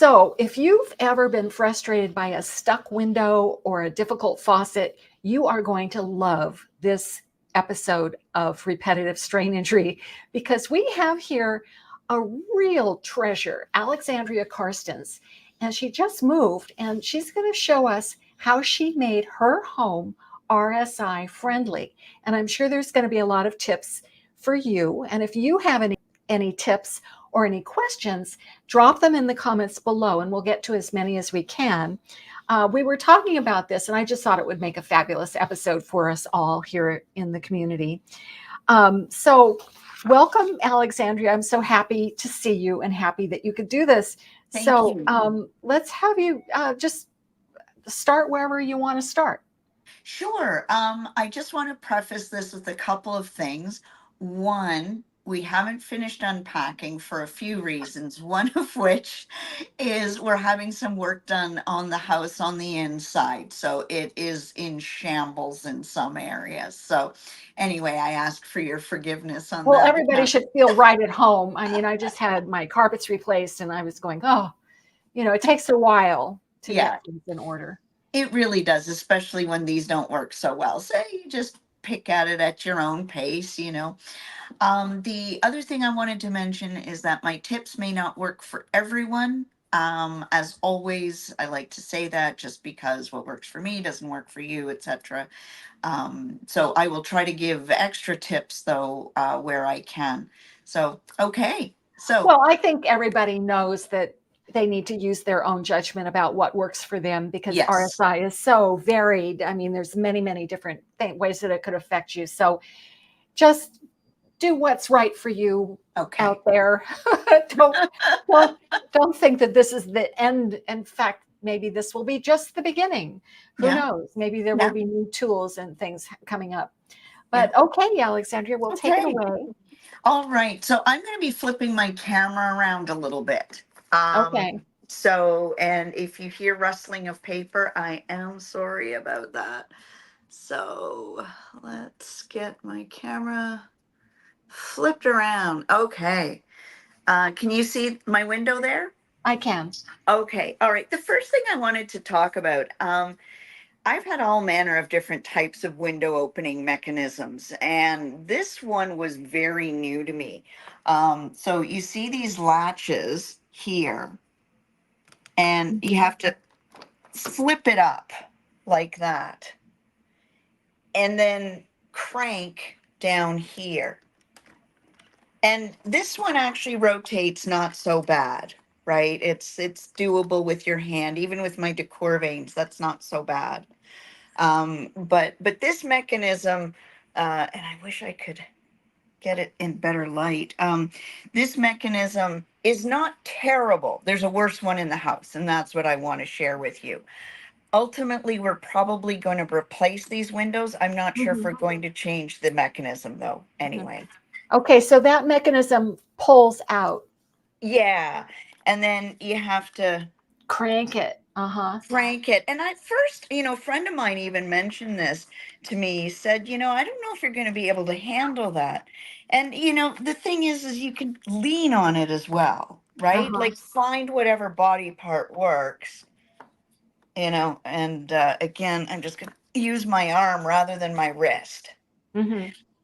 So if you've ever been frustrated by a stuck window or a difficult faucet, you are going to love this episode of Repetitive Strain Injury because we have here a real treasure, Alexandria Carstens. And she just moved and she's going to show us how she made her home RSI friendly. And I'm sure there's going to be a lot of tips for you. And if you have any tips or any questions, drop them in the comments below and we'll get to as many as we can. We were talking about this and I just thought it would make a fabulous episode for us all here in the community. So welcome, Alexandria. I'm so happy to see you and happy that you could do this. Thank you. Let's have you just start wherever you want to start. Sure. I just want to preface this with a couple of things. One, we haven't finished unpacking for a few reasons, one of which is we're having some work done on the house on the inside. So it is in shambles in some areas. So anyway, I ask for your forgiveness on Well, that. everybody should feel right at home. I mean, I just had my carpets replaced and I was going, oh, it takes a while to get things in order. It really does, especially when these don't work so well. So you just pick at it at your own pace. The other thing I wanted to mention is that my tips may not work for everyone. As always, I like to say that just because what works for me doesn't work for you, etc. So I will try to give extra tips though, where I can. So, okay. Well, I think everybody knows that they need to use their own judgment about what works for them because RSI is so varied. I mean, there's many, many different ways that it could affect you. So just do what's right for you out there. don't think that this is the end. In fact, maybe this will be just the beginning. Who knows? Maybe there will be new tools and things coming up. But okay, Alexandria, we'll take it away. All right. So I'm going to be flipping my camera around a little bit. Okay. So, and if you hear rustling of paper, I am sorry about that. So let's get my camera flipped around. Okay. Can you see my window there? I can. Okay. All right. The first thing I wanted to talk about, I've had all manner of different types of window opening mechanisms, and this one was very new to me. So you see these latches here, and you have to flip it up like that, and then crank down here. And this one actually rotates not so bad, right? It's doable with your hand, even with my decor veins, that's not so bad. But this mechanism, and I wish I could get it in better light. This mechanism is not terrible. There's a worse one in the house, and that's what I want to share with you. Ultimately, we're probably going to replace these windows. I'm not sure if we're going to change the mechanism though, anyway. Okay, so that mechanism pulls out. Yeah, and then you have to crank it. Crank it. And at first, a friend of mine even mentioned this to me. He said, I don't know if you're going to be able to handle that. And, the thing is you can lean on it as well, right? Like find whatever body part works, and again, I'm just going to use my arm rather than my wrist.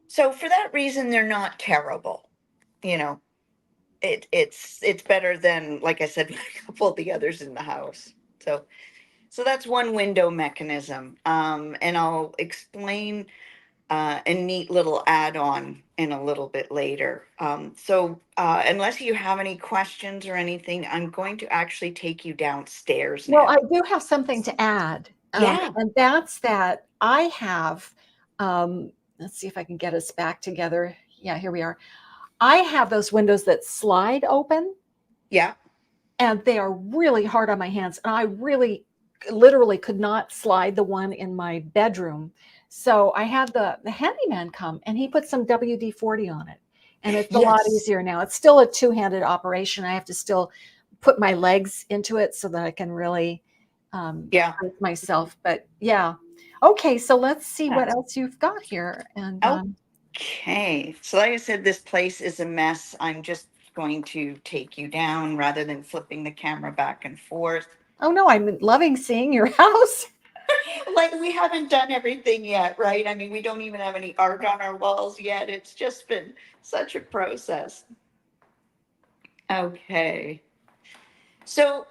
So for that reason, they're not terrible. It's better than, like I said, a couple of the others in the house. So that's one window mechanism. And I'll explain a neat little add-on in a little bit later. So unless you have any questions or anything, I'm going to actually take you downstairs now. Well, I do have something to add. And that's that I have, let's see if I can get us back together. Yeah, here we are. I have those windows that slide open. Yeah. And they are really hard on my hands. And I really literally could not slide the one in my bedroom. So I had the handyman come and he put some WD-40 on it. And it's a lot easier now. It's still a two-handed operation. I have to still put my legs into it so that I can really hurt myself. But yeah. Okay, so let's see what else you've got here. And okay. So like I said, this place is a mess. I'm just going to take you down rather than flipping the camera back and forth. Oh no, I'm loving seeing your house. Like, we haven't done everything yet, right? I mean, we don't even have any art on our walls yet. It's just been such a process. Okay. So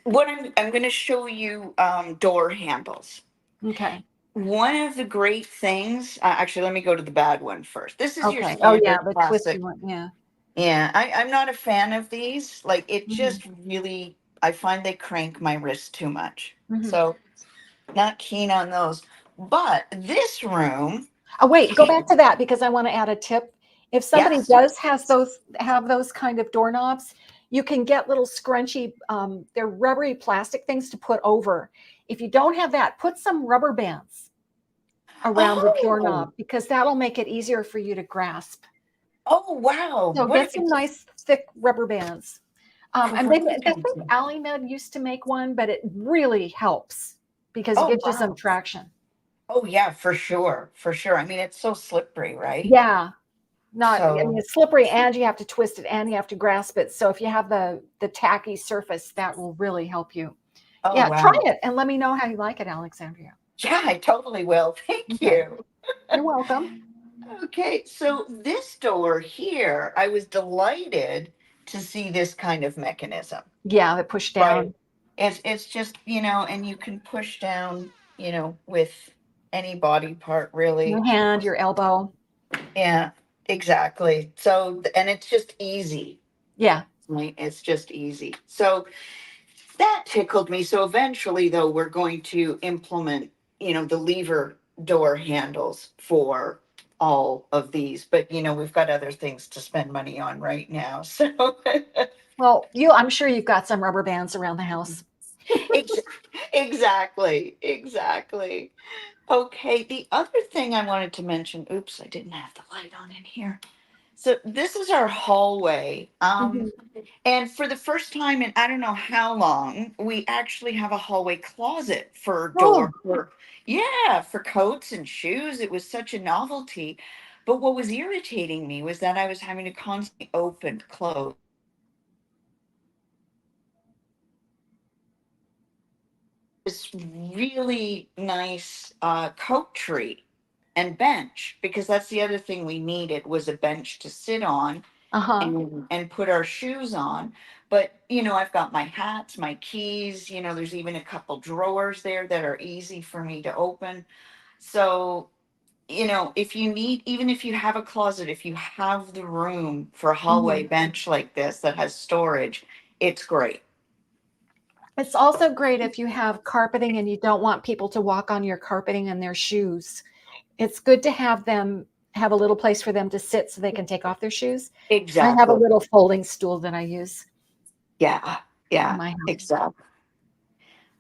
what I'm going to show you door handles. Okay. One of the great things, actually, let me go to the bad one first. This is your Okay. Oh yeah, standard the twisty plastic. one. Yeah. Yeah, I'm not a fan of these. Like, it Hmm. just really, I find they crank my wrist too much. Hmm. So, not keen on those. But this room, Oh wait, go back to that because I want to add a tip. If somebody yes. does have those kind of doorknobs, you can get little scrunchy, they're rubbery plastic things to put over. If you don't have that, put some rubber bands around the Oh, doorknob because that'll make it easier for you to grasp. oh, wow. So What get a some nice thick rubber bands. And great I think idea. Alimed used to make one, but it really helps because it Oh, gives you some wow. traction. Oh, yeah, for sure. For sure. I mean, it's so slippery, right? Yeah, not, I mean, So, it's slippery and you have to twist it and you have to grasp it. So if you have the tacky surface, that will really help you. oh, Yeah, try wow. it and let me know how you like it, Alexandria. Yeah, I totally will. Thank Okay, you. you're welcome. Okay, so this door here, I was delighted to see this kind of mechanism, Yeah, the push right? down. It's just, and you can push down, with any body part Your really. hand, your elbow. Yeah, exactly. So, and it's just easy, Yeah. right? It's just easy. So that tickled me. So eventually, though, we're going to implement, the lever door handles for all of these. But, we've got other things to spend money on right now. So Well, I'm sure you've got some rubber bands around the house. ex- exactly, exactly. Okay, the other thing I wanted to mention, oops, I didn't have the light on in here. So this is our hallway. Mhm. And for the first time in I don't know how long, we actually have a hallway closet for Oh, yeah, for coats and shoes. It was such a novelty. But what was irritating me was that I was having to constantly open, close this really nice coat tree and bench, because that's the other thing we needed was a bench to sit on uh-huh. and put our shoes on. But I've got my hats, my keys, there's even a couple drawers there that are easy for me to open. So, if you need, even if you have a closet, if you have the room for a hallway Mhm. bench like this that has storage, it's great. It's also great if you have carpeting and you don't want people to walk on your carpeting and their shoes. It's good to have them have a little place for them to sit so they can take off their shoes. I have a Exactly. little folding stool that I use Yeah. in Yeah. my house. Exactly.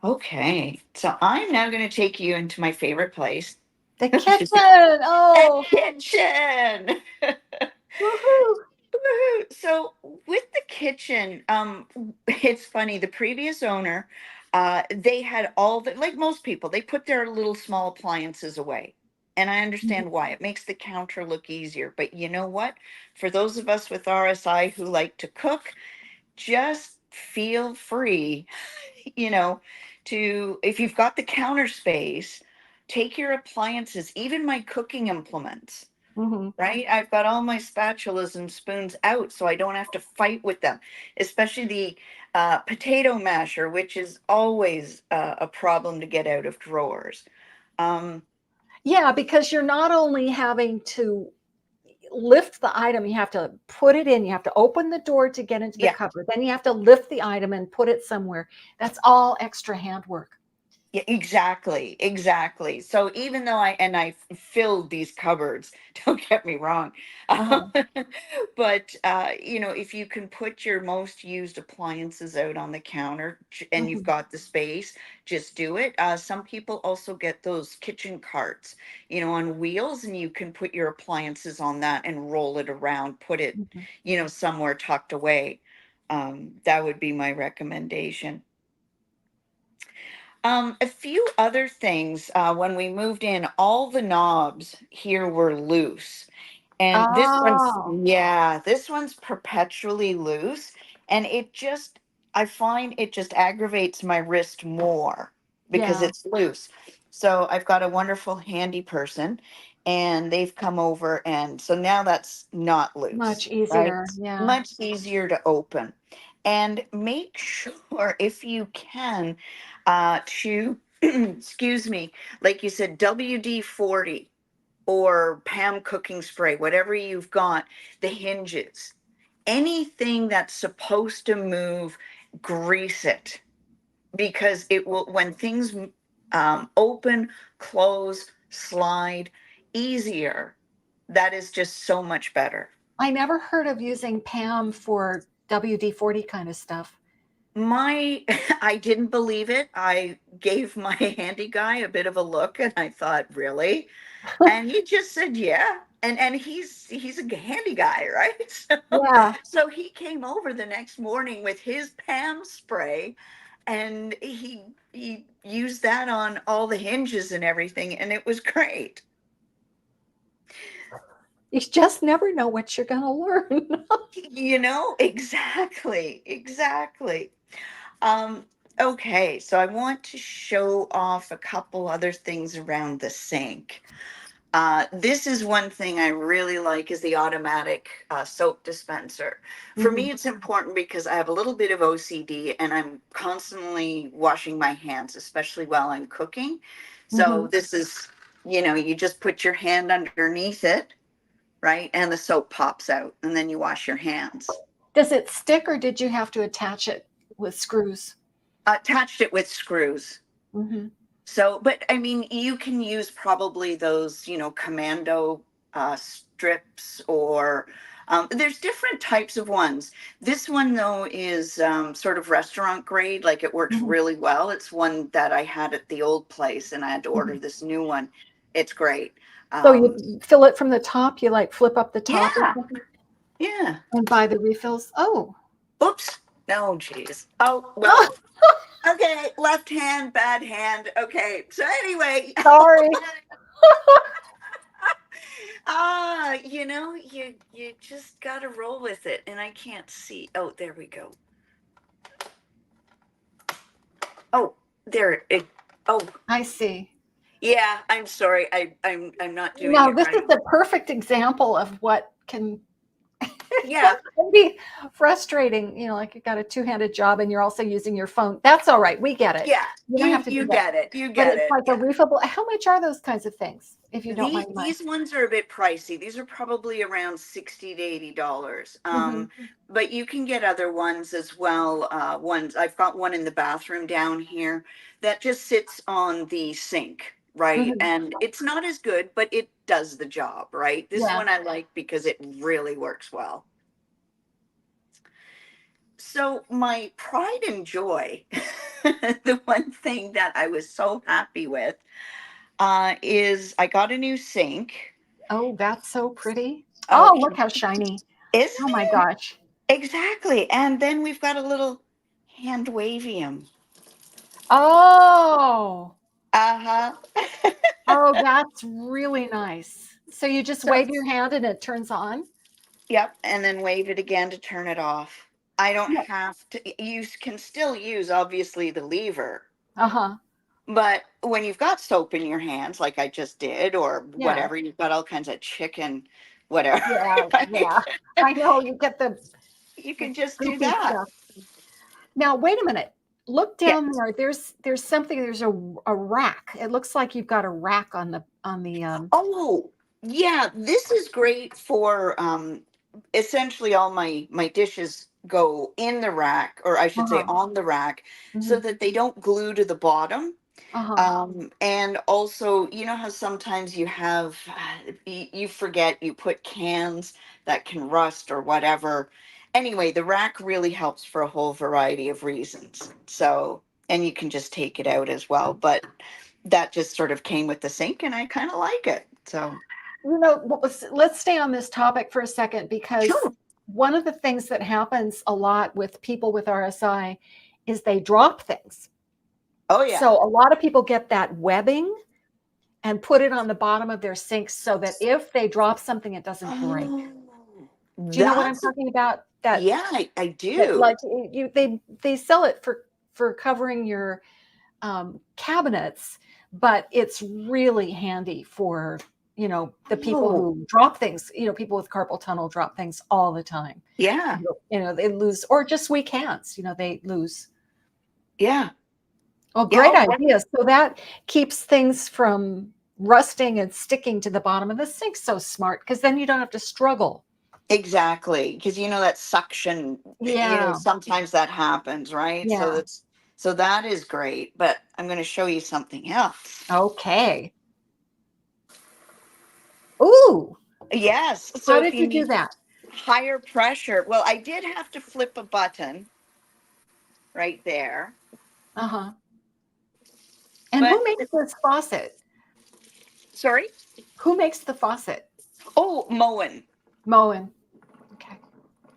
Okay. So I'm now going to take you into my favorite place, The which is kitchen. the Oh, kitchen. woohoo. Woohoo. So with the kitchen, it's funny. The previous owner, they had all the, like most people, they put their little small appliances away. And I understand why. It makes the counter look easier. But you know what? For those of us with RSI who like to cook, just feel free, you know, if you've got the counter space, take your appliances, even my cooking implements, Mhm. right? I've got all my spatulas and spoons out so I don't have to fight with them, especially the potato masher, which is always a problem to get out of drawers. Um, Yeah, because you're not only having to lift the item, you have to put it in, you have to open the door to get into the yeah, cupboard, then you have to lift the item and put it somewhere. That's all extra handwork. yeah, exactly, exactly. So even though I filled these cupboards, don't get me wrong, Uh-huh. but if you can put your most used appliances out on the counter and you've Mhm. got the space, just do it. Some people also get those kitchen carts, on wheels, and you can put your appliances on that and roll it around, put it, Mhm. somewhere tucked away. That would be my recommendation. A few other things. When we moved in, all the knobs here were loose. And Oh, this one's perpetually loose. And I find it just aggravates my wrist more because yeah, it's loose. So I've got a wonderful handy person and they've come over. And so now that's not much loose, right? easier. Yeah. Much easier to open. And make sure if you can, to, excuse me, like you said, WD-40 or Pam cooking spray, whatever you've got, the hinges, anything that's supposed to move, grease it because it will, when things open, close, slide easier, that is just so much better. I never heard of using Pam for WD-40 kind of stuff. My, I didn't believe it. I gave my handy guy a bit of a look and I thought, really? And he just said, yeah. And he's a handy guy, right? Yeah. So he came over the next morning with his Pam spray and he used that on all the hinges and everything, and it was great. You just never know what you're going to learn. Exactly, exactly. Um, okay, so I want to show off a couple other things around the sink. This is one thing I really like is the automatic soap dispenser. For Mhm, me, it's important because I have a little bit of OCD and I'm constantly washing my hands, especially while I'm cooking. So mhm. this is, you just put your hand underneath it, right? And the soap pops out and then you wash your hands. Does it stick or did you have to attach it with screws? Attached it with screws. Mhm, So, but I mean, you can use probably those, commando strips or there's different types of ones. This one, though, is sort of restaurant grade. Like it works mhm, really well. It's one that I had at the old place and I had to order mhm. this new one. It's great. So Um, you fill it from the top, you like flip up the top or yeah, something yeah. and buy the refills? Oh. Oops. No, geez. Oh, well, okay. Left hand, bad hand. Okay. So, anyway. Sorry. You just gotta roll with it, and I can't see. Oh, there we go. Oh, there it. Oh, I see. yeah. I'm sorry. I'm not doing No, it this is right. the perfect example of what can Yeah, be frustrating. Like you got a two-handed job and you're also using your phone. That's all right. We get it. yeah. You don't You have to do you that. get it. You But get it's it. like a Yeah. refillable. How much are those kinds of things, if you don't These mind my? these ones are a bit pricey. These are probably around $60 to $80. Mhm, But you can get other ones as well. Ones I've got one in the bathroom down here that just sits on the sink, right? mhm. And it's not as good, but it does the job, right? This Yeah. one I like because it really works well. So my pride and joy, the one thing that I was so happy with, is I got a new sink. Oh, that's so pretty. Oh, Oh, look how shiny. isn't Oh my it? gosh. Exactly. And then we've got a little hand wavium. Oh, Uh-huh. oh, that's really nice. So you just So, wave your hand and it turns on? yep, and then wave it again to turn it off. I don't Yeah. have to, you can still use obviously the lever, Uh-huh. but when you've got soap in your hands, like I just did, or Yeah. whatever, you've got all kinds of chicken, whatever, Yeah. right? Yeah. I know you get You the can just do goopy that. stuff. Now, wait a minute. Look Yeah. down there. There's something, there's a rack. It looks like you've got a rack on the. Oh, yeah, this is great for essentially all my dishes go in the rack, or I should say Uh-huh. on the rack, so Mhm. that they don't glue to the bottom. Uh-huh. And also, you know how sometimes you have you forget you put cans that can rust or whatever. Anyway, the rack really helps for a whole variety of reasons. So, and you can just take it out as well, but that just sort of came with the sink and I kind of like it. So, Let's stay on this topic for a second because sure. one of the things that happens a lot with people with RSI is they drop things. Oh yeah. So a lot of people get that webbing and put it on the bottom of their sink so that if they drop something, it doesn't break. Oh, Do you know what I'm that's talking about? That yeah, I that do. like they sell it for covering your cabinets, but it's really handy for the people Oh, who drop things. People with carpal tunnel drop things all the time. yeah, They lose, or just weak hands. They lose. yeah, Oh, yeah. great Oh, idea. So that keeps things from rusting and sticking to the bottom of the sink. So smart, because then you don't have to struggle. exactly. Because that suction, Yeah, sometimes that happens, right? So yeah. that is great. But I'm going to show you something else. Okay. Ooh, Yes. how So if did you you do need that? higher pressure, well, I did have to flip a button right there. Uh-huh. And But who makes this faucet? sorry. Who makes the faucet? Oh, Moen. Moen. Okay.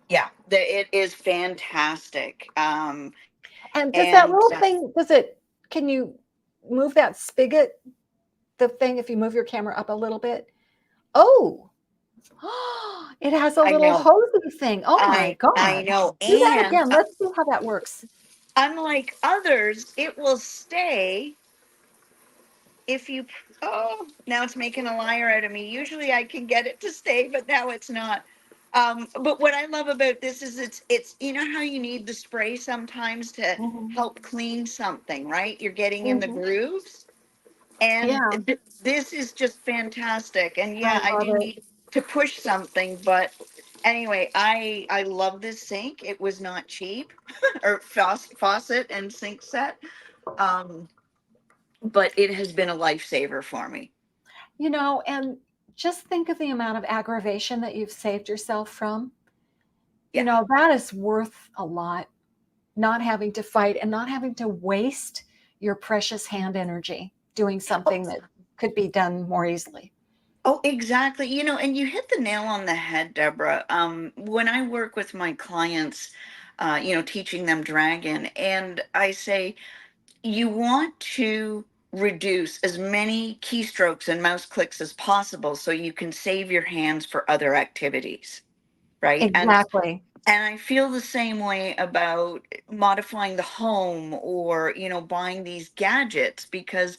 Yeah, it is fantastic. And does that And little thing, can you move that spigot, the thing, if you move your camera up a little bit? Oh, it has a I little know, hosey thing. Oh my I gosh. know, Do that and again. Let's see how that works. unlike others, it will stay if you. Oh, now it's making a liar out of me. Usually, I can get it to stay, but now it's not. But what I love about this is it's how you need the spray sometimes to Mhm, help clean something, right? You're getting in the mhm. grooves. And Yeah, this is just fantastic. And I yeah, I love do it. need to push something, but anyway, I love this sink. It was not cheap, or faucet and sink set. Um, but it has been a lifesaver for me. And just think of the amount of aggravation that you've saved yourself from. Yeah. That is worth a lot, not having to fight and not having to waste your precious hand energy doing Oh, something that could be done more easily. oh, exactly. And you hit the nail on the head, Deborah. When I work with my clients, teaching them dragon, and I say, you want to reduce as many keystrokes and mouse clicks as possible so you can save your hands for other activities, right? Exactly. And I feel the same way about modifying the home, or buying these gadgets, because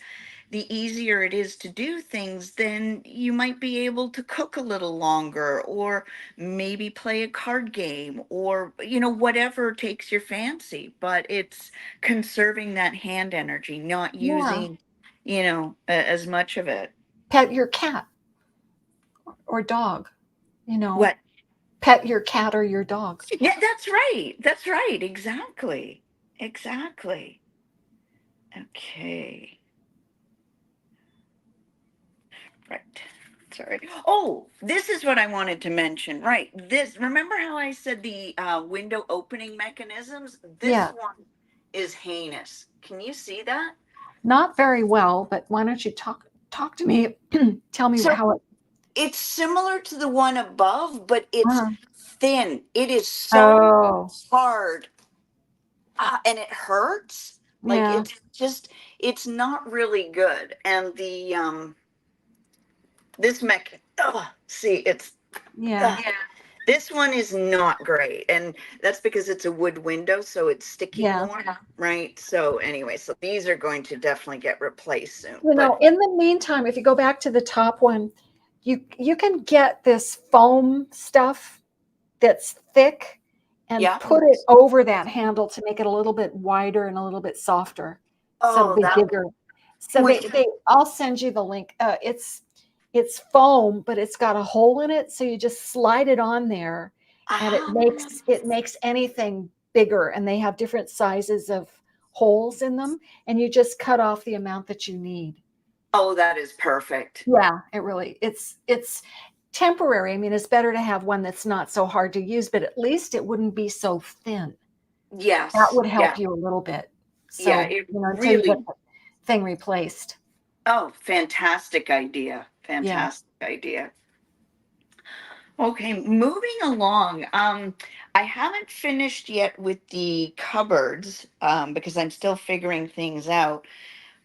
the easier it is to do things, then you might be able to cook a little longer, or maybe play a card game, or whatever takes your fancy. But it's conserving that hand energy, not Yeah. using as much of it. Pet your cat or dog, you know, What? pet your cat or your dog. Yeah, that's right, exactly. Okay. Right. Sorry. Oh, this is what I wanted to mention. Right. Remember how I said the window opening mechanisms? This Yeah. one is heinous. Can you see that? Not very well, but why don't you talk to me? Tell me So how it. it's similar to the one above, but it's Uh, thin. It is so oh, hard, and it hurts. Like, yeah, it's not really good. And this mech, oh, see, it's yeah, uh, this one is not great, and that's because it's a wood window, so it's sticking yeah. more, right? So anyway, so these are going to definitely get replaced soon. But In the meantime, if you go back to the top one, you can get this foam stuff that's thick and yeah, put it over that handle to make it a little bit wider and a little bit softer. So it'll oh, be that bigger. So wait, I'll send you the link. It's foam, but it's got a hole in it. So you just slide it on there and it ah, makes anything bigger. And they have different sizes of holes in them. And you just cut off the amount that you need. oh, that is perfect. Yeah, it's temporary. I mean, it's better to have one that's not so hard to use, but at least it wouldn't be so thin. That Yes, would yeah, help you a little bit. yeah, So, it until you get really. the thing replaced. Oh, fantastic idea, Yeah. fantastic idea. Okay, moving along. I haven't finished yet with the cupboards, because I'm still figuring things out.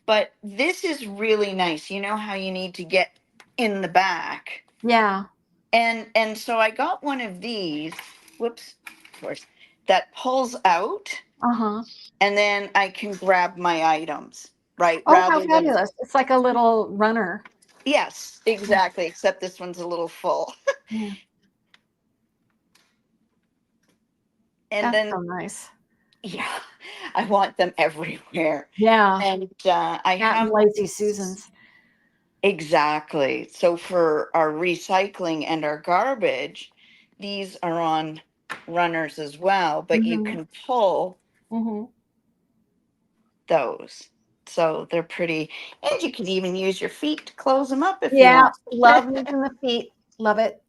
But this is really nice. You know how you need to get in the back. Yeah. And so I got one of these, whoops, of course, that pulls out, Uh-huh. and then I can grab my items, right? Oh, how Rather than, fabulous. It's like a little runner. yes, exactly, except this one's a little full. Yeah, And that's then, so nice. yeah, I want them everywhere. Yeah. And I That and have, Lazy Susans. exactly. So for our recycling and our garbage, these are on runners as well, but you Mm-hmm. can pull Mm-hmm. those. So they're pretty, and you can even use your feet to close them up if you Yeah. want. Love using the feet. Love it.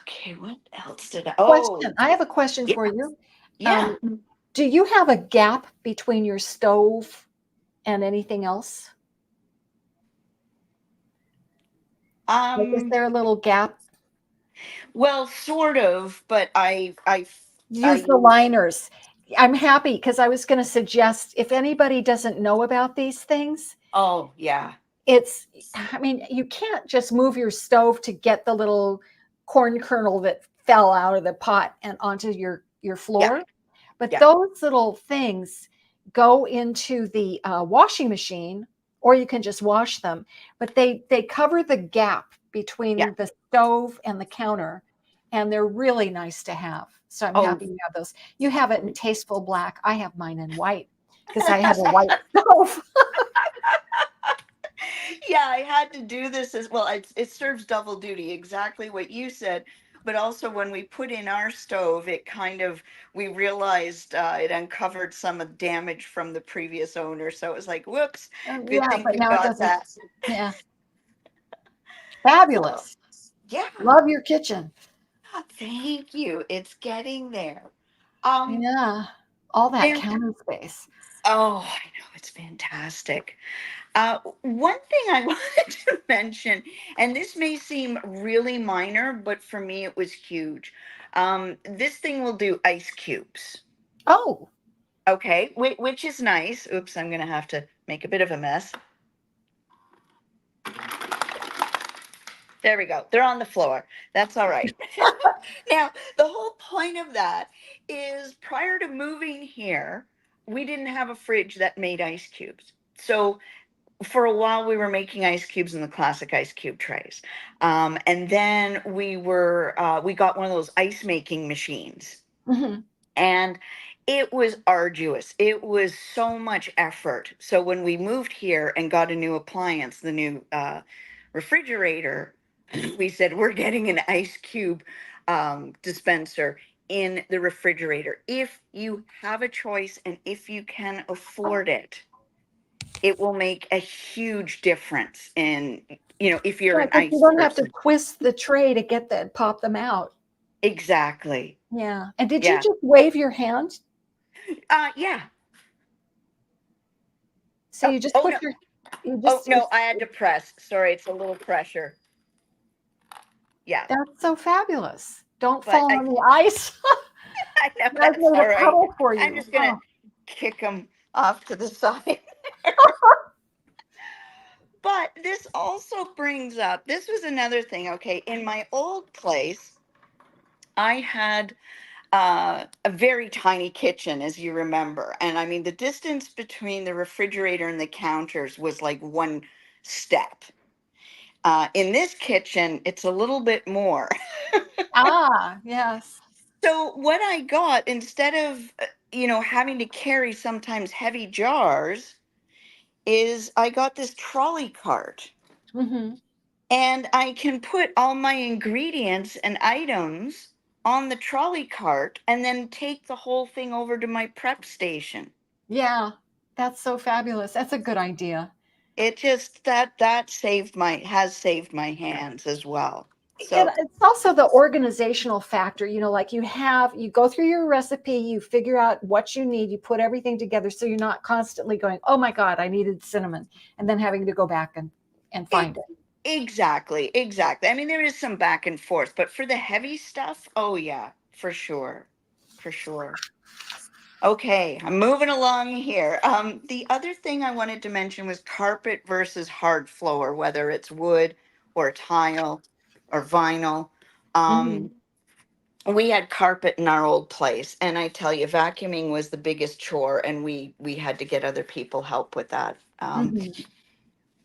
Okay, what else did I? Oh, Question. I have a question yeah, for you. yeah. Um, do you have a gap between your stove and anything else? Like, is Um, there a little gap? well, sort of, but I Use the use. liners. I'm happy because I was going to suggest if anybody doesn't know about these things, Oh, yeah, it's, I mean, you can't just move your stove to get the little corn kernel that fell out of the pot and onto your yeah, floor. But yeah, those little things go into the washing machine, or you can just wash them. But they cover the gap yeah. between the stove and the counter, and they're really nice to have. So I'm Oh, happy you have those. You have it in tasteful black. I have mine in white because I have a white stove. yeah. I had to do this as well. It serves double duty, exactly what you said. But also, when we put in our stove, it kind of, we realized it uncovered some of the damage from the previous owner. So it was like, whoops, good Yeah, thing but we now it got doesn't. that. Yeah, So, fabulous. yeah, Love your kitchen. thank you. It's getting there. Um, Yeah, all that there. counter space. Oh, I know, it's fantastic. One thing I wanted to mention, and this may seem really minor, but for me it was huge. This thing will do ice cubes. Oh, Okay, which is nice. Oops, I'm gonna have to make a bit of a mess. There we go. They're on the floor. That's all right. Now, the whole point of that is prior to moving here, we didn't have a fridge that made ice cubes. So for a while we were making ice cubes in the classic ice cube trays, and then we got one of those ice making machines, mhm. and it was arduous. It was so much effort. So when we moved here and got a new appliance, the new refrigerator, we said we're getting an ice cube dispenser in the refrigerator. If you have a choice and if you can afford it, it will make a huge difference in, if you're Yeah, an because you ice don't have to person. twist the tray to get that, pop them out. Exactly. Yeah. And did you Yeah. just wave your hand? Yeah. So Oh, you just oh no. put your, you Oh just, no, I had to press. Sorry, it's a little pressure. Yeah. that's so fabulous. Don't But fall on the ice. I know I've that's made all a right. puddle for I'm you. just gonna Oh. kick them off to the side. But this also brings up, this was another thing. Okay, in my old place, I had a very tiny kitchen, as you remember. And I mean, the distance between the refrigerator and the counters was like one step. In this kitchen, it's a little bit more. Ah, yes. So, what I got, instead of, having to carry sometimes heavy jars, is I got this trolley cart. Hmm. And I can put all my ingredients and items on the trolley cart and then take the whole thing over to my prep station. Yeah. That's so fabulous. That's a good idea. It just that has saved my hands as well. And So it's also the organizational factor, like you go through your recipe, you figure out what you need, you put everything together so you're not constantly going, oh my God, I needed cinnamon, and then having to go back and it, find it. exactly. I mean, there is some back and forth, but for the heavy stuff, oh yeah, for sure. for sure. Okay, I'm moving along here. The other thing I wanted to mention was carpet versus hard floor, whether it's wood or tile or vinyl. Hmm. Um, we had carpet in our old place, and I tell you, vacuuming was the biggest chore, and we had to get other people help with that. Hmm.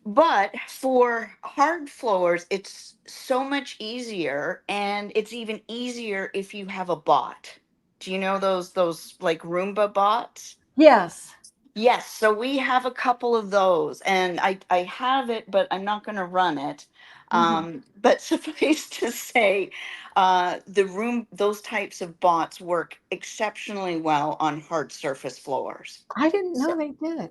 But for hard floors, it's so much easier, and it's even easier if you have a bot. Do you know those like Roomba bots? Yes. Yes, so we have a couple of those, and I have it, but I'm not going to run it. Hmm. But suffice to say, those types of bots work exceptionally well on hard surface floors. I didn't So, know they did.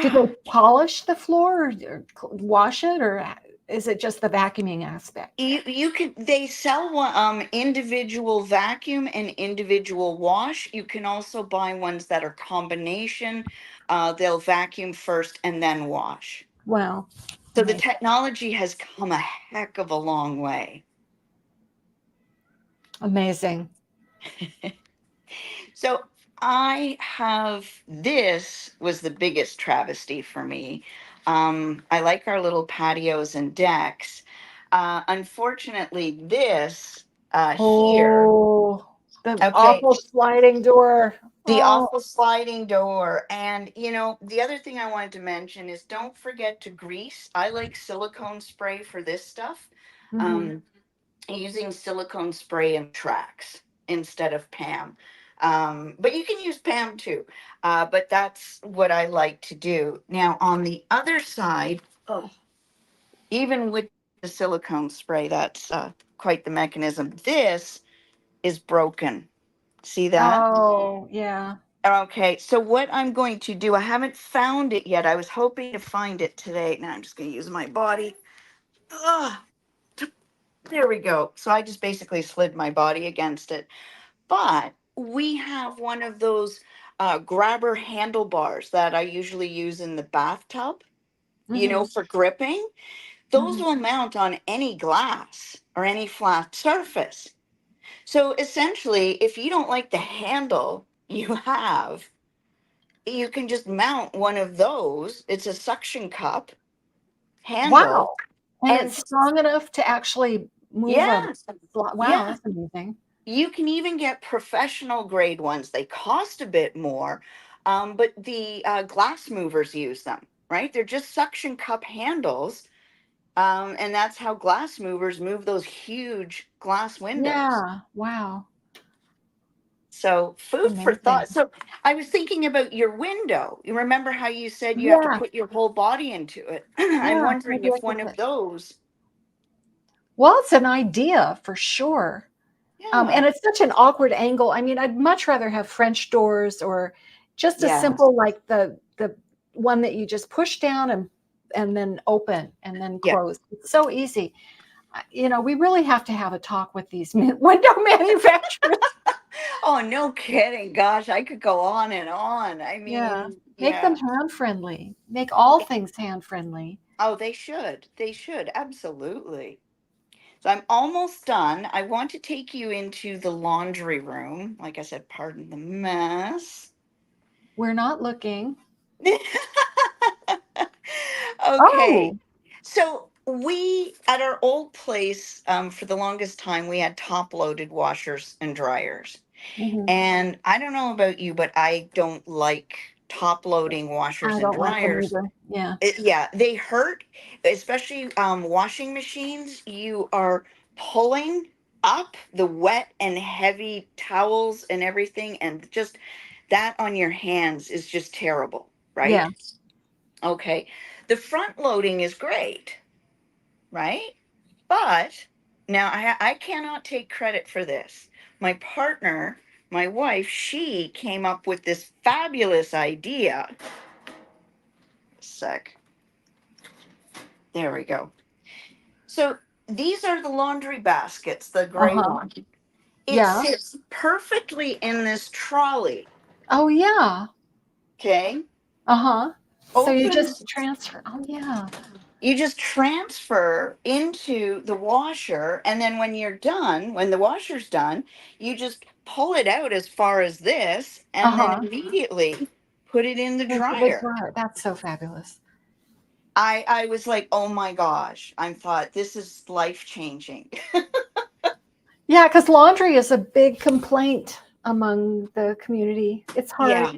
Do yeah. they polish the floor or wash it, or is it just the vacuuming aspect? You can they sell one individual vacuum and individual wash. You can also buy ones that are combination. They'll vacuum first and then wash. Wow. So the Amazing. technology has come a heck of a long way. Amazing. So I have this was the biggest travesty for me. I like our little patios and decks. Unfortunately, this here, Oh, the okay, awful sliding door. the Oh. awful sliding door. And the other thing I wanted to mention is don't forget to grease. I like silicone spray for this stuff. Hmm. Um, Using silicone spray and tracks instead of Pam. But you can use Pam too. But that's what I like to do. Now, on the other side, oh, even with the silicone spray, that's quite the mechanism. This is broken. See that? Oh, yeah. Okay, so what I'm going to do, I haven't found it yet. I was hoping to find it today. Now I'm just going to use my body. Ugh, there we go. So I just basically slid my body against it. But we have one of those grabber handlebars that I usually use in the bathtub, Hmm. for gripping. Those Hmm. will mount on any glass or any flat surface. So essentially, if you don't like the handle you have, you can just mount one of those. It's a suction cup handle. Wow. And And it's strong enough to actually move a yeah, wow, yeah. that's amazing. You can even get professional grade ones. They cost a bit more, but the glass movers use them, right? They're just suction cup handles, and that's how glass movers move those huge glass windows. Yeah. Wow. So, food for Amazing. thought. So, I was thinking about your window. You remember how you said you have to Yeah. put your whole body into it? I'm Yeah. wondering Maybe I if could one of put. those, Well, it's an idea for sure. yeah, And it's such an awkward angle. I mean, I'd much rather have French doors or just a yeah, simple like the one that you just push down and then open and then yeah. close. It's so easy. We really have to have a talk with these window manufacturers. Oh, no kidding. Gosh, I could go on and on. I Yeah. mean, Make them yeah. hand friendly. Make all things hand friendly. Oh, they should. They should. Absolutely. So I'm almost done. I want to take you into the laundry room. Like I said, pardon the mess. We're not looking. Okay. Oh. So we, at our old place, for the longest time, we had top loaded washers and dryers. Mhm. And I don't know about you, but I don't like top loading washers I and don't like them dryers. either. Yeah. Yeah, they hurt, especially washing machines. You are pulling up the wet and heavy towels and everything, and just that on your hands is just terrible, Yeah. right? Okay. The front loading is great, right? But now I cannot take credit for this. My partner, my wife, she came up with this fabulous idea. Sec. There we go. So these are the laundry baskets, the gray Uh-huh. one. It Yeah. sits perfectly in this trolley. Oh yeah. Okay. Uh-huh. So you Opens, just transfer. Oh yeah. you just transfer into the washer. And then when you're done, when the washer's done, you just pull it out as far as this, and then Uh-huh. immediately put it in the Into the dryer. dryer. That's so fabulous. I was like, oh my gosh, I thought this is life changing. Yeah, because laundry is a big complaint among the community. It's hard. Yeah,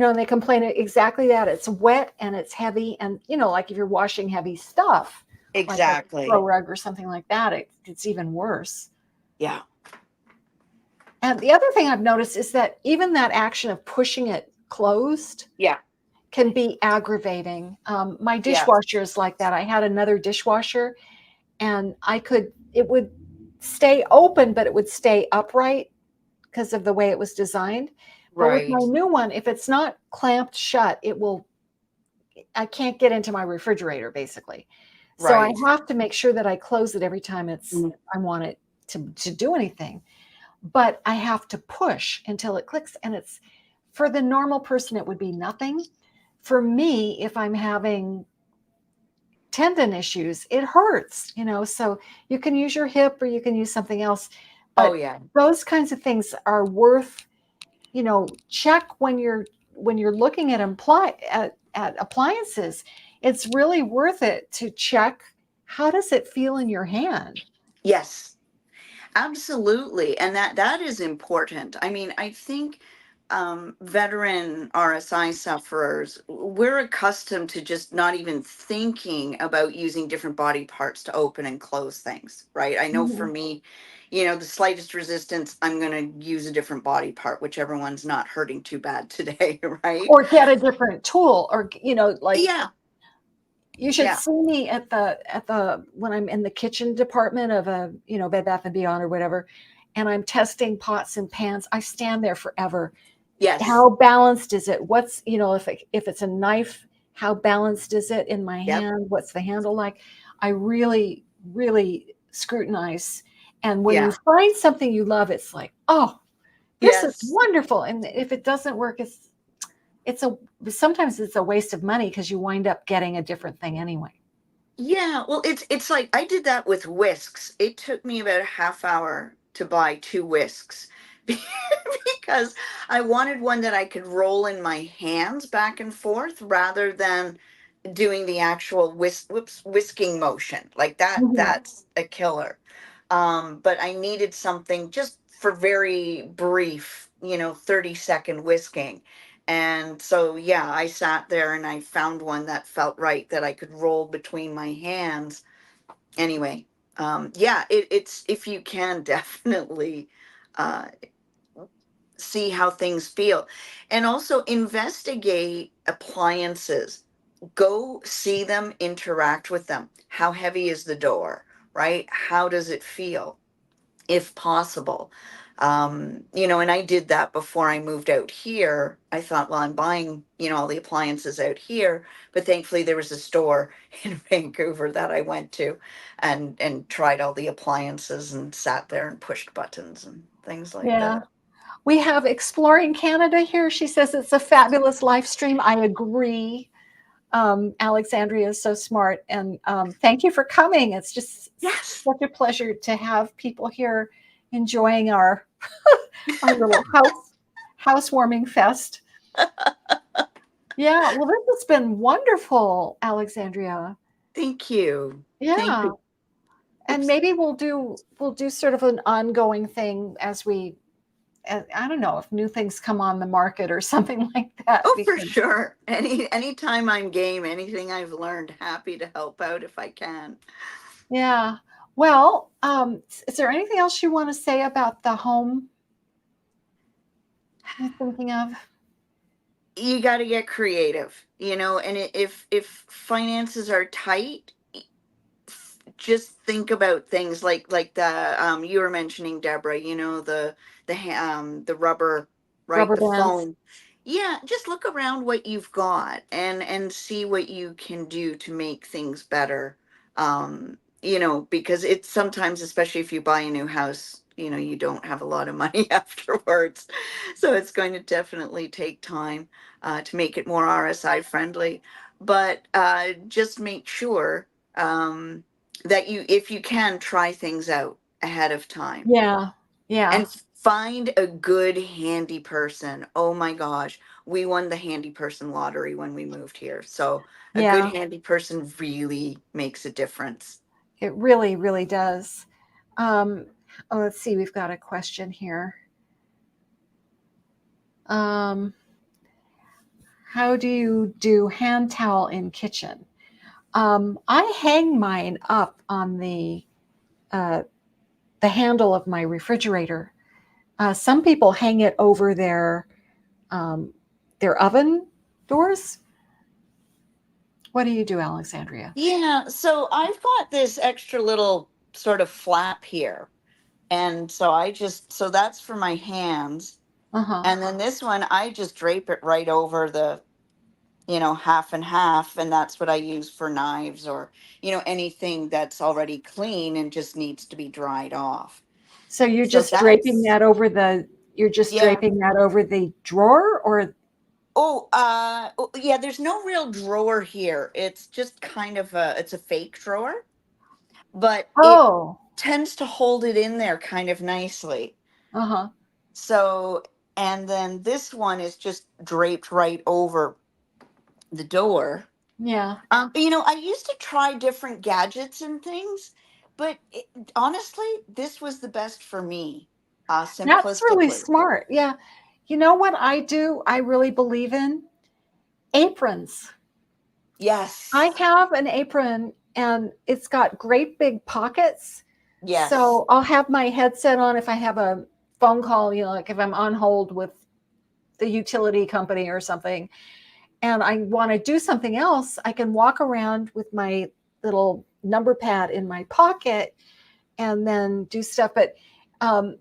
And they complain exactly that. It's wet and it's heavy. And, like if you're washing heavy stuff, like a throw exactly. rug or something like that, it's even worse. Yeah, And the other thing I've noticed is that even that action of pushing it closed yeah, can be aggravating. My yeah. dishwasher is like that. I had another dishwasher and it would stay open, but it would stay upright because of the way it was designed. But with my Right, new one, if it's not clamped shut, I can't get into my refrigerator basically. So I right. have to make sure that I close it every time Mm. I want it to do anything. But I have to push until it clicks. And for the normal person, it would be nothing. For me, if I'm having tendon issues, it hurts. So you can use your hip or you can use something else. Oh But yeah. those kinds of things are worth, check when you're looking at appliances. It's really worth it to check, how does it feel in your hand? Yes. Absolutely. And that is important. I mean, I think veteran RSI sufferers, we're accustomed to just not even thinking about using different body parts to open and close things, right? I know for Mhm. me, the slightest resistance, I'm going to use a different body part, whichever one's not hurting too bad today, right? Or get a different tool, or like, Yeah, you should yeah. see me at the when I'm in the kitchen department of a Bed Bath and Beyond or whatever, and I'm testing pots and pans. I stand there forever. Yes. How balanced is it? What's if it's a knife, how balanced is it in my Yep. hand? What's the handle like? I really, really scrutinize. And when you Yeah. find something you love, it's like, oh, this is Yes. wonderful. And if it doesn't work, it's a sometimes it's a waste of money because you wind up getting a different thing anyway. Yeah, well, it's like I did that with whisks. It took me about a half hour to buy two whisks because I wanted one that I could roll in my hands back and forth rather than doing the actual whisking motion. Like that, Mhm. that's a killer. But I needed something just for very brief, 30-second whisking. And so, yeah, I sat there and I found one that felt right that I could roll between my hands. Anyway, yeah, it's, if you can, definitely uh, see how things feel. And also investigate appliances. Go see them, interact with them. How heavy is the door, right? How does it feel? If possible. And I did that before I moved out here. I thought, well, I'm buying, all the appliances out here, but thankfully there was a store in Vancouver that I went to and tried all the appliances and sat there and pushed buttons and things like Yeah. that. We have Exploring Canada here. She says it's a fabulous live stream. I agree. Alexandria is so smart. And thank you for coming. It's just Yes. such a pleasure to have people here enjoying our little housewarming fest. Yeah, well, this has been wonderful, Alexandria. Thank you. Thank Yeah. you. And Oops. maybe we'll do sort of an ongoing thing as I don't know if new things come on the market or something like that. Oh, for Because sure. Anytime I'm game, anything I've learned, happy to help out if I can. yeah. Well, is there anything else you want to say about the home you're thinking of? You got to get creative, and if finances are tight, just think about things like the you were mentioning, Deborah, the rubber, right, Rubber the bands. foam. Yeah, just look around what you've got and see what you can do to make things better. Because it's sometimes, especially if you buy a new house, you don't have a lot of money afterwards, so it's going to definitely take time to make it more RSI friendly. But just make sure that if you can, try things out ahead of time Yeah. and Yeah. Find a good handy person. Oh my gosh. We won the handy person lottery when we moved here. So a good Yeah, handy person really makes a difference. it really, really does. Um, oh, let's see, we've got a question here. Um, how do you do hand towel in kitchen? I hang mine up on uh, the handle of my refrigerator. Some people hang it over um, their oven doors. What do you do, Alexandria? Yeah, so I've got this extra little sort of flap here. And so so that's for my hands. Uh huh. And then this one, I just drape it right over half and half. And that's what I use for knives or, anything that's already clean and just needs to be dried off. So you're So just draping that's, that over the you're just yeah. draping that over the drawer, or Yeah, there's no real drawer here. It's just kind of it's a fake drawer, but it oh, tends to hold it in there kind of nicely. uh huh, So, and then this one is just draped right over the door. yeah. I used to try different gadgets and things, but honestly, this was the best for me, That's really simplistically. smart. Yeah. You know what I do? I really believe in aprons. I Yes, have an apron and it's got great big pockets. yes, So I'll have my headset on if I have a phone call, like if I'm on hold with the utility company or something, and I want to do something else, I can walk around with my little number pad in my pocket and then do stuff. But um,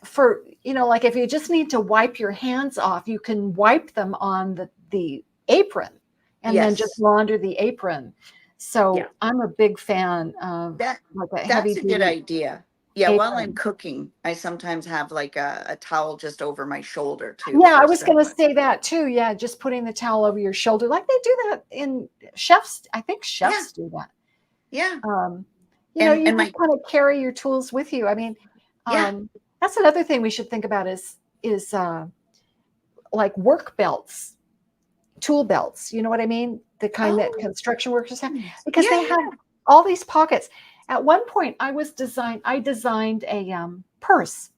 for like if you just need to wipe your hands off, you can wipe them on the apron and then just yes. launder the apron. Yeah, So I'm a big fan of that like a heavy that's a good duty idea. Yeah, while I'm apron. cooking, I sometimes have like a towel just over my shoulder too Yeah, I for was going to someone. say that too. Yeah, just putting the towel over your shoulder, like they do that in chefs. I think Yeah, chefs do that. yeah. Um, And you my just kind of carry your tools with you. I mean, yeah. that's another thing we should think about is like work belts, tool belts. You know what I mean? The kind that Oh, construction workers have, because yeah, they have yeah. all these pockets. At one point, I designed a purse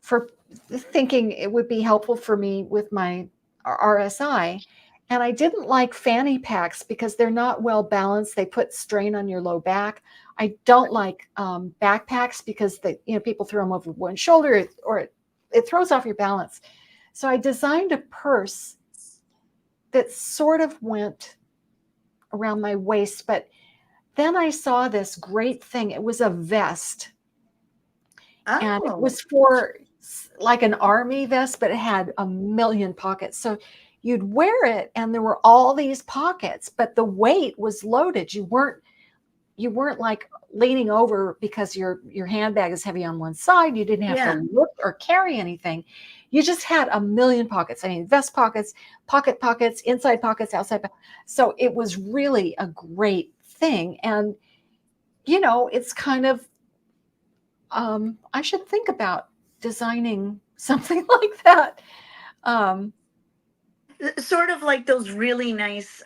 for thinking it would be helpful for me with my RSI. And I didn't like fanny packs because they're not well balanced. They put strain on your low back. I don't like backpacks because people throw them over one shoulder, or it throws off your balance. So I designed a purse that sort of went around my waist, but then I saw this great thing. It was a vest, and it Oh, was for like an army vest, but it had a million pockets. So you'd wear it and there were all these pockets, but the weight was loaded. You weren't like leaning over because your handbag is heavy on one side. You didn't have to yeah. lift or carry anything. You just had a million pockets. I mean, vest pockets, pocket pockets, inside pockets, outside. So it was really a great thing. And it's kind of I should think about designing something like that. Um, Sort of like those really nice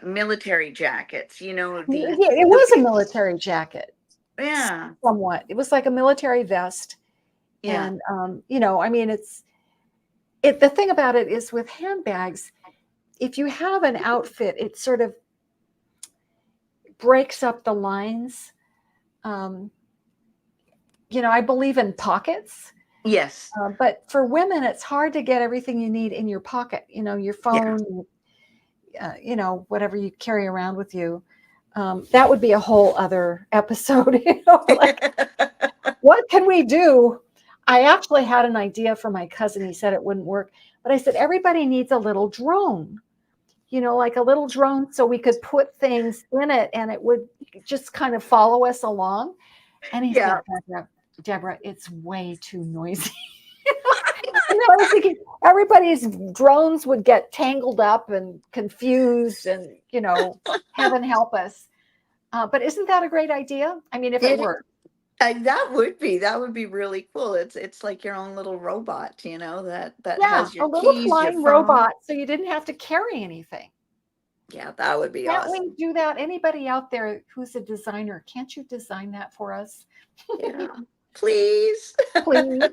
military jackets, yeah, it was a military jacket, yeah, somewhat. It was like a military vest, yeah. and I mean, the thing about it is with handbags, if you have an outfit, it sort of breaks up the lines. Um, I believe in pockets. Yes. But for women, it's hard to get everything you need in your pocket. Your Yeah. phone, whatever you carry around with you. That would be a whole other episode. Like what can we do? I actually had an idea for my cousin. He said it wouldn't work, but I said everybody needs a little drone. Like a little drone, so we could put things in it, and it would just kind of follow us along. And he Yeah. said, Deborah, it's way too noisy. I was thinking everybody's drones would get tangled up and confused, and heaven help us. But isn't that a great idea? I mean, if it It worked. That would be really cool. It's like your own little robot, that Yeah, has a your little keys, your flying phone. robot so you didn't have to carry anything. Yeah, that would be Can't we awesome. do that? Anybody out there who's a designer, can't you design that for us? Yeah. Please. Please.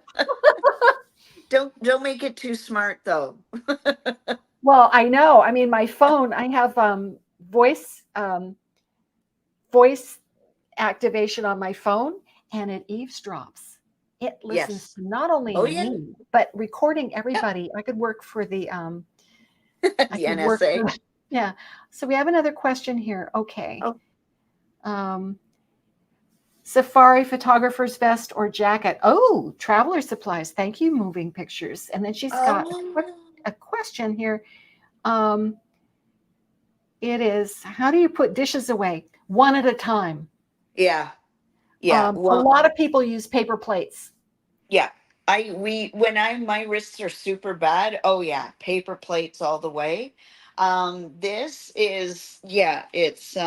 Don't make it too smart though. Well, I know. I mean, my phone, I have voice activation on my phone and it eavesdrops. It listens Yes. to not only Oh yeah. me, but recording Yeah. everybody. I could work for I The could work for, NSA. yeah. So we have another question here. Okay. Oh. Um, Safari photographer's vest or jacket. Oh, traveler supplies. Thank you, moving pictures. And then she's got Oh. a question here. Um, it is, how do you put dishes away? One at a time. Yeah. Yeah. A Well, lot of people use paper plates. yeah. When my wrists are super bad, oh yeah, paper plates all the way. This is, yeah, it's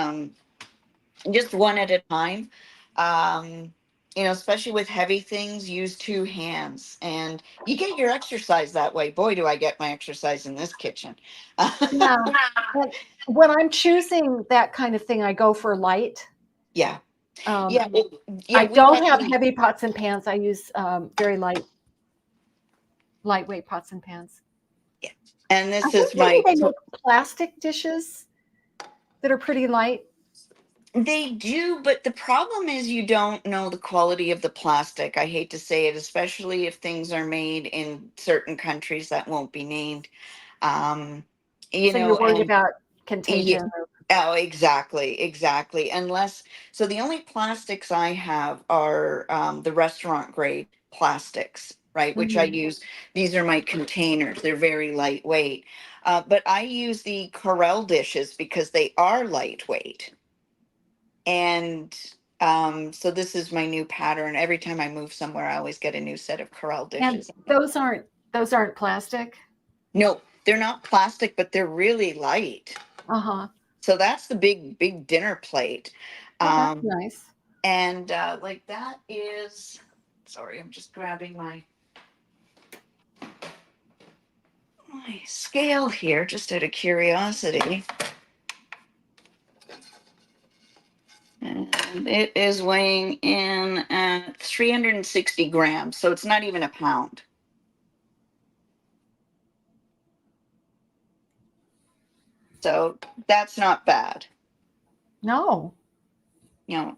just one at a time. Um, especially with heavy things, use two hands, and you get your exercise that way. Boy, do I get my exercise in this kitchen. Yeah. And when I'm choosing that kind of thing, I go for light. Yeah, Um, yeah, I yeah. We don't have have the, heavy pots and pans. I use very lightweight pots and pans. yeah. And I this think is maybe my. they make plastic dishes that are pretty light. They do, but the problem is you don't know the quality of the plastic. I hate to say it, especially if things are made in certain countries that won't be named. Um, So you're worried and about yeah, contagion. oh, exactly, exactly. Unless, so the only plastics I have are the restaurant grade plastics, right? Which I Mhm. use. These are my containers. They're very lightweight. But I use the Corel dishes because they are lightweight. And so this is my new pattern. Every time I move somewhere, I always get a new set of Corel And dishes. those aren't plastic. No, they're not plastic, but they're really light. Uh-huh. So that's the big dinner plate. Oh, that's Um, nice. and like that is, sorry, I'm just grabbing my scale here, just out of curiosity. And it is weighing in at 360 grams, so it's not even a pound. So that's not bad. No. you know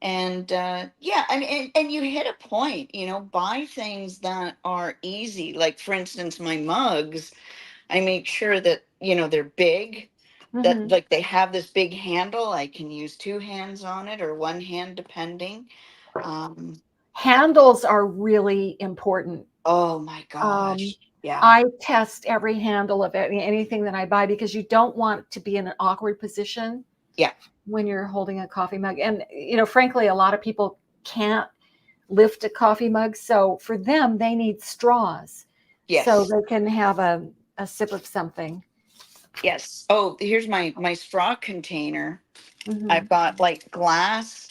and yeah, I mean, and you hit a point, buy things that are easy, like for instance my mugs. I make sure that they're big, that Hmm. like they have this big handle. I can use two hands on it or one hand depending. um Handles are really important. oh my Um, gosh, yeah, I test every handle of anything that I buy because you don't want to be in an awkward position yeah, when you're holding a coffee mug. And, frankly, a lot of people can't lift a coffee mug. So for them, they need straws so yes, they can have a sip of something. yes. Oh, here's my straw container. Hmm. I've got like glass,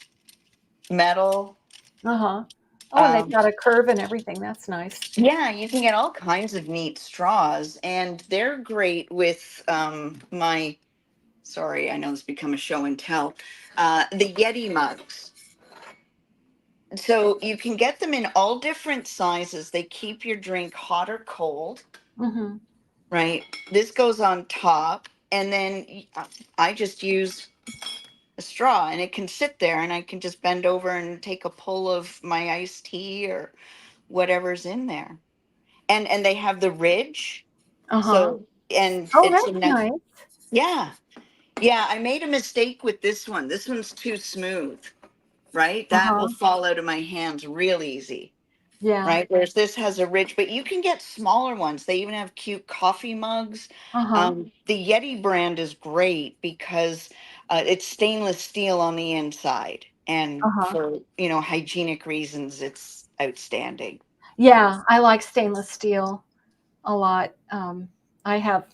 metal. Uh-huh. Oh, and they've um got a curve and everything. That's nice. Yeah, you can get all kinds of neat straws, and they're great with my. Sorry, I know it's become a show and tell. The Yeti mugs. So you can get them in all different sizes. They keep your drink hot or cold, Hmm. right? This goes on top, and then I just use a straw, and it can sit there, and I can just bend over and take a pull of my iced tea or whatever's in there. And they have the ridge. Uh-huh. So, and Oh, it's a that's nice, nice. yeah. Yeah, I made a mistake with this one. This one's too smooth, right? That will Uh-huh. fall out of my hands real easy, Yeah. right? Whereas this has a ridge, but you can get smaller ones. They even have cute coffee mugs. Uh-huh. The Yeti brand is great because it's stainless steel on the inside. And Uh-huh. for, hygienic reasons, it's outstanding. Yeah, I like stainless steel a lot. I have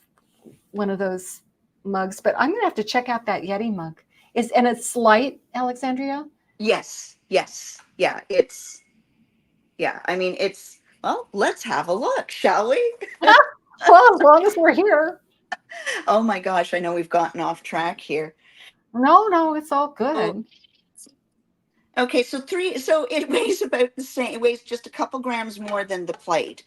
one of those mugs, but I'm gonna have to check out that Yeti mug. And it's light, Alexandria? Yes. Yes. Yeah. I mean, well, let's have a look, shall we? Well, as long as we're here. Oh my gosh, I know we've gotten off track here. No, no, it's all Oh, good. okay, so it weighs about the same, it weighs just a couple grams more than the plate.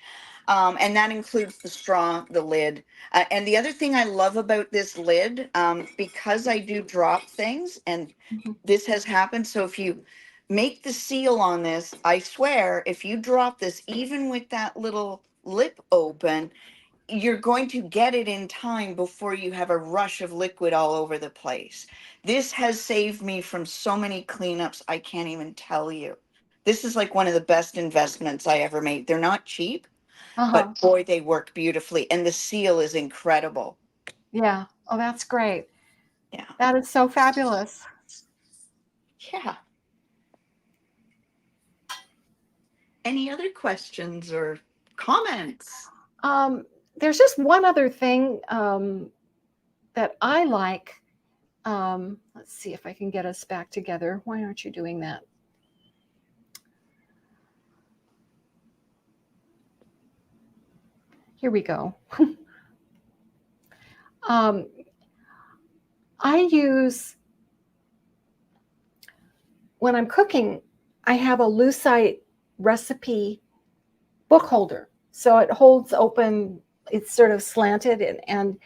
And that includes the straw, the lid. And the other thing I love about this lid, because I do drop things, and Mhm. this has happened. So if you make the seal on this, I swear, if you drop this, even with that little lip open, you're going to get it in time before you have a rush of liquid all over the place. This has saved me from so many cleanups, I can't even tell you. This is like one of the best investments I ever made. They're not cheap, Uh-huh. but boy, they work beautifully. And the seal is incredible. Yeah. Oh, that's great. Yeah. That is so fabulous. Yeah. Any other questions or comments? There's just one other thing that I like. Let's see if I can get us back together. Why aren't you doing that? Here we go. um, I use, when I'm cooking, I have a lucite recipe book holder. So it holds open, it's sort of slanted, and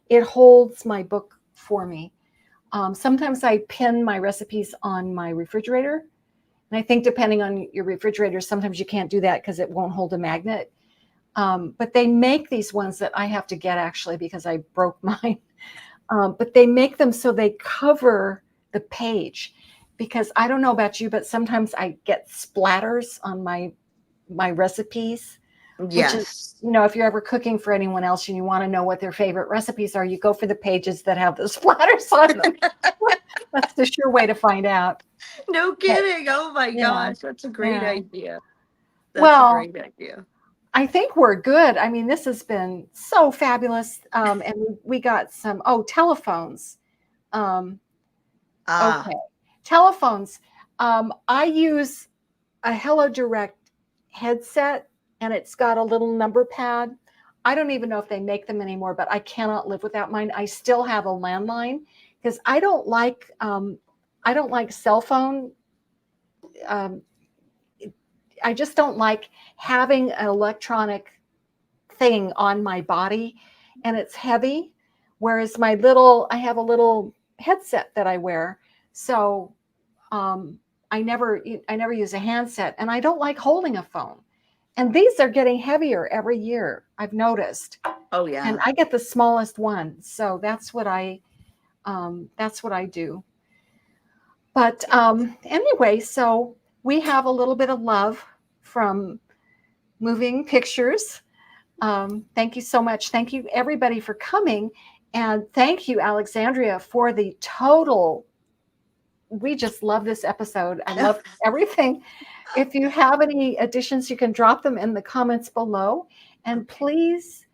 it holds my book for me. Sometimes I pin my recipes on my refrigerator. And I think depending on your refrigerator, sometimes you can't do that because it won't hold a magnet. But they make these ones that I have to get actually because I broke mine. But they make them so they cover the page, because I don't know about you, but sometimes I get splatters on my recipes, which is, Yes. if you're ever cooking for anyone else and you want to know what their favorite recipes are, you go for the pages that have the splatters on them. That's the sure way to find out. No But kidding. Oh my yeah, gosh. That's a great yeah. idea. That's a Well, great idea. I think we're good. I mean, this has been so fabulous. And we got some, telephones. Um, Ah, okay. Telephones. I use a Hello Direct headset, and it's got a little number pad. I don't even know if they make them anymore, but I cannot live without mine. I still have a landline because I don't like cell phone. Um, I just don't like having an electronic thing on my body, and it's heavy. Whereas I have a little headset that I wear. So um, I never use a handset, and I don't like holding a phone. And these are getting heavier every year, I've noticed. oh And yeah. I get the smallest one. So that's what I do. But anyway, so we have a little bit of love from moving pictures. Thank you so much. Thank you, everybody, for coming. And thank you, Alexandria, for the total. We just love this episode. I love everything. If you have any additions, you can drop them in the comments below. And Okay. please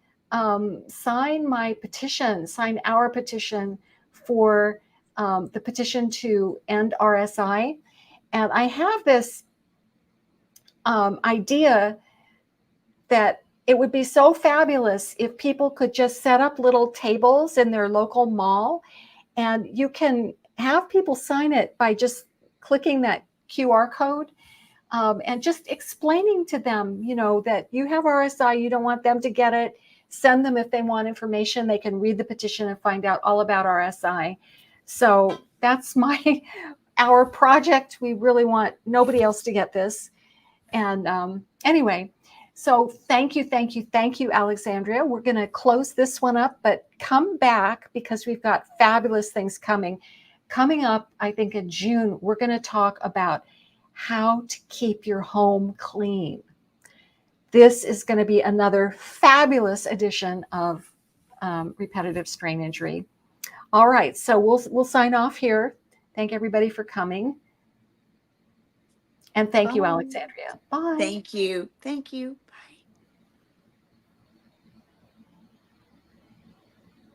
sign our petition for the petition to end RSI. And I have this idea that it would be so fabulous if people could just set up little tables in their local mall, and you can have people sign it by just clicking that QR code, and just explaining to them, that you have RSI, you don't want them to get it. Send them if they want information. They can read the petition and find out all about RSI. So that's our project. We really want nobody else to get this. And anyway, so thank you, Alexandria. We're going to close this one up, but come back because we've got fabulous things coming. Coming up, I think in June, we're going to talk about how to keep your home clean. This is going to be another fabulous edition of Repetitive Strain Injury. All right, so we'll sign off here. Thank everybody for coming. And thank you, Bye. Alexandria. Bye. Thank you. Thank you. Bye.